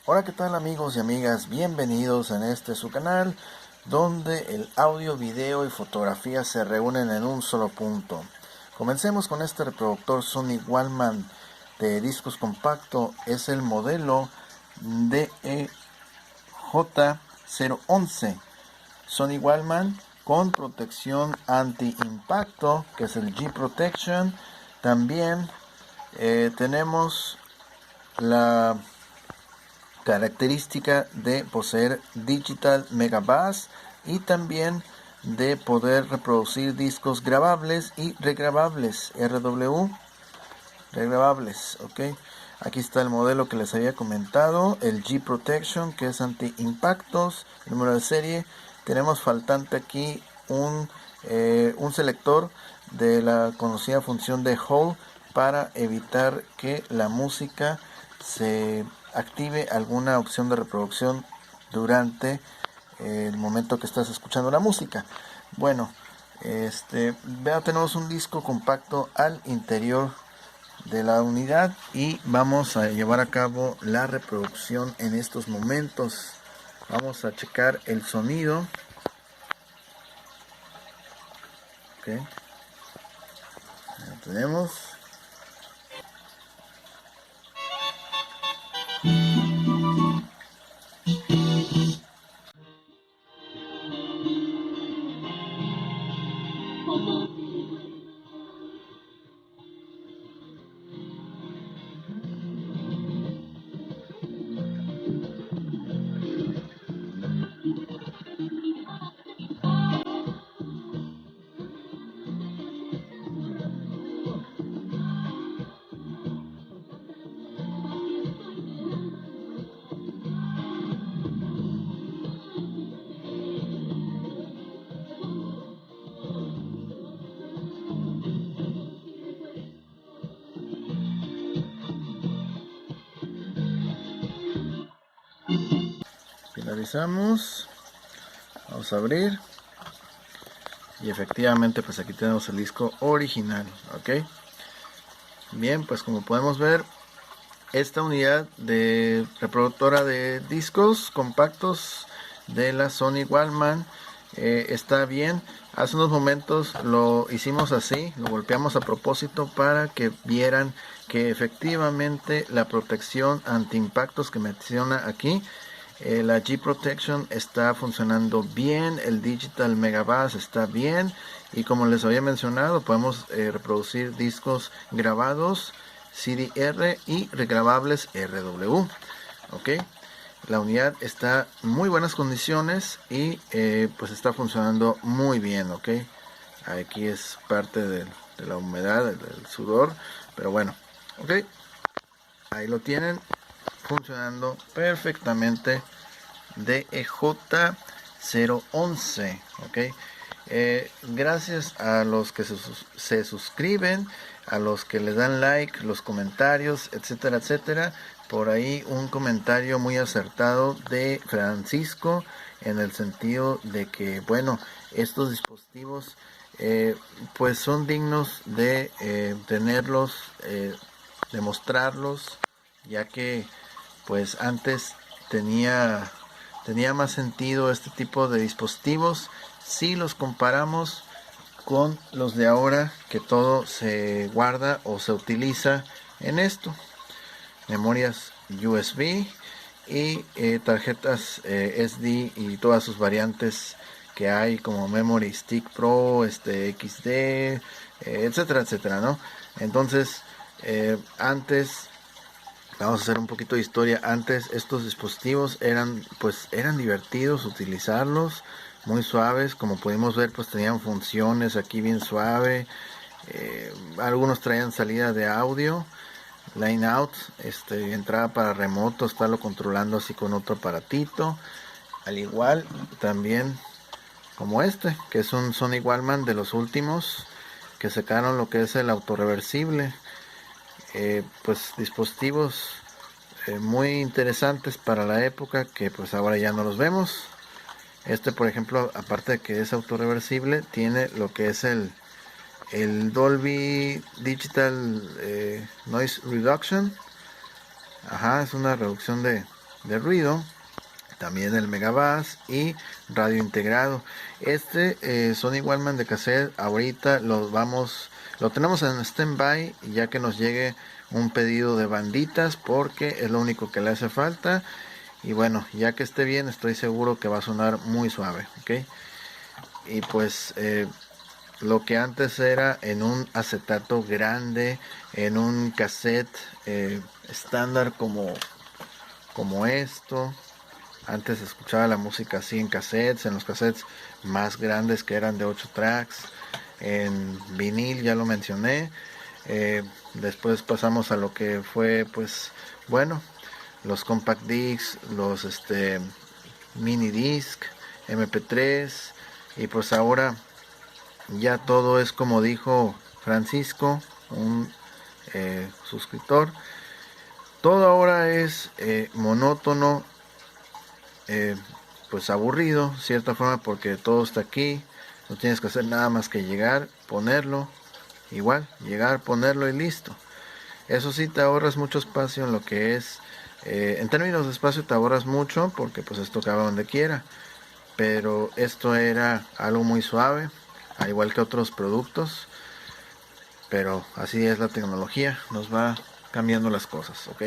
Hola, ¿qué tal amigos y amigas? Bienvenidos en su canal donde el audio, video y fotografía se reúnen en un solo punto. Comencemos con este reproductor Sony Walkman de discos compacto. Es el modelo DEJ011 Sony Walkman con protección anti-impacto, que es el G-Protection. También tenemos la característica de poseer Digital Megabass y también de poder reproducir discos grabables y regrabables, RW, regrabables, ok. Aquí está el modelo que les había comentado, el G Protection, que es anti impactos, número de serie. Tenemos faltante aquí un selector de la conocida función de Hold para evitar que la música se active alguna opción de reproducción durante el momento que estás escuchando la música. Bueno, tenemos un disco compacto al interior de la unidad y vamos a llevar a cabo la reproducción en estos momentos. Vamos a checar el sonido. Ok, ya tenemos. Finalizamos. Vamos a abrir. Y efectivamente, pues aquí tenemos el disco original. Ok. Bien, pues como podemos ver, esta unidad de reproductora de discos compactos de la Sony Walkman está bien. Hace unos momentos lo hicimos así, lo golpeamos a propósito para que vieran que efectivamente la protección anti impactos que menciona aquí, la G Protection está funcionando bien, el Digital Megabass está bien, y como les había mencionado, podemos reproducir discos grabados CDR y regrabables RW. Ok, la unidad está en muy buenas condiciones y pues está funcionando muy bien. Ok, aquí es parte de la humedad, del sudor, pero bueno. Ok, ahí lo tienen funcionando perfectamente. DEJ011. Ok, gracias a los que se suscriben, a los que le dan like, los comentarios, etcétera, etcétera. Por ahí un comentario muy acertado de Francisco en el sentido de que, bueno, estos dispositivos pues son dignos de tenerlos, de mostrarlos, ya que pues antes tenía más sentido este tipo de dispositivos si los comparamos con los de ahora, que todo se guarda o se utiliza en esto: memorias USB y tarjetas SD y todas sus variantes que hay, como Memory Stick Pro, XD, etcétera, etcétera, ¿no? Entonces, antes, vamos a hacer un poquito de historia. Antes estos dispositivos eran divertidos utilizarlos, muy suaves. Como pudimos ver, pues tenían funciones aquí bien suave. Algunos traían salida de audio, line out, entrada para remoto, estarlo controlando así con otro aparatito. Al igual también como que es un Sony Walkman de los últimos que sacaron, lo que es el autorreversible. Pues dispositivos muy interesantes para la época, que pues ahora ya no los vemos. Por ejemplo, aparte de que es autorreversible, tiene lo que es el Dolby Digital Noise Reduction. Ajá, es una reducción de ruido, también el Megabass y radio integrado. Sony Walkman de cassette ahorita lo tenemos en stand-by ya que nos llegue un pedido de banditas, porque es lo único que le hace falta. Y bueno, ya que esté bien, estoy seguro que va a sonar muy suave, ¿ok? Y pues lo que antes era en un acetato grande, en un cassette estándar como esto. Antes escuchaba la música así en cassettes, en los cassettes más grandes que eran de 8 tracks, en vinil, ya lo mencioné. Después pasamos a lo que fue, pues, bueno, los compact discs, los mini disc, MP3, y pues ahora ya todo es como dijo Francisco, un suscriptor. Todo ahora es monótono, pues aburrido, cierta forma, porque todo está aquí. No tienes que hacer nada más que llegar, ponerlo, igual, llegar, ponerlo y listo. Eso sí, te ahorras mucho espacio en lo que es, en términos de espacio te ahorras mucho, porque pues esto cabe donde quiera. Pero esto era algo muy suave, al igual que otros productos. Pero así es la tecnología, nos va cambiando las cosas, ¿ok?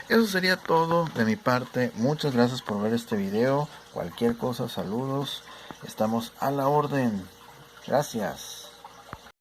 Eso sería todo de mi parte. Muchas gracias por ver este video. Cualquier cosa, saludos. Estamos a la orden. Gracias.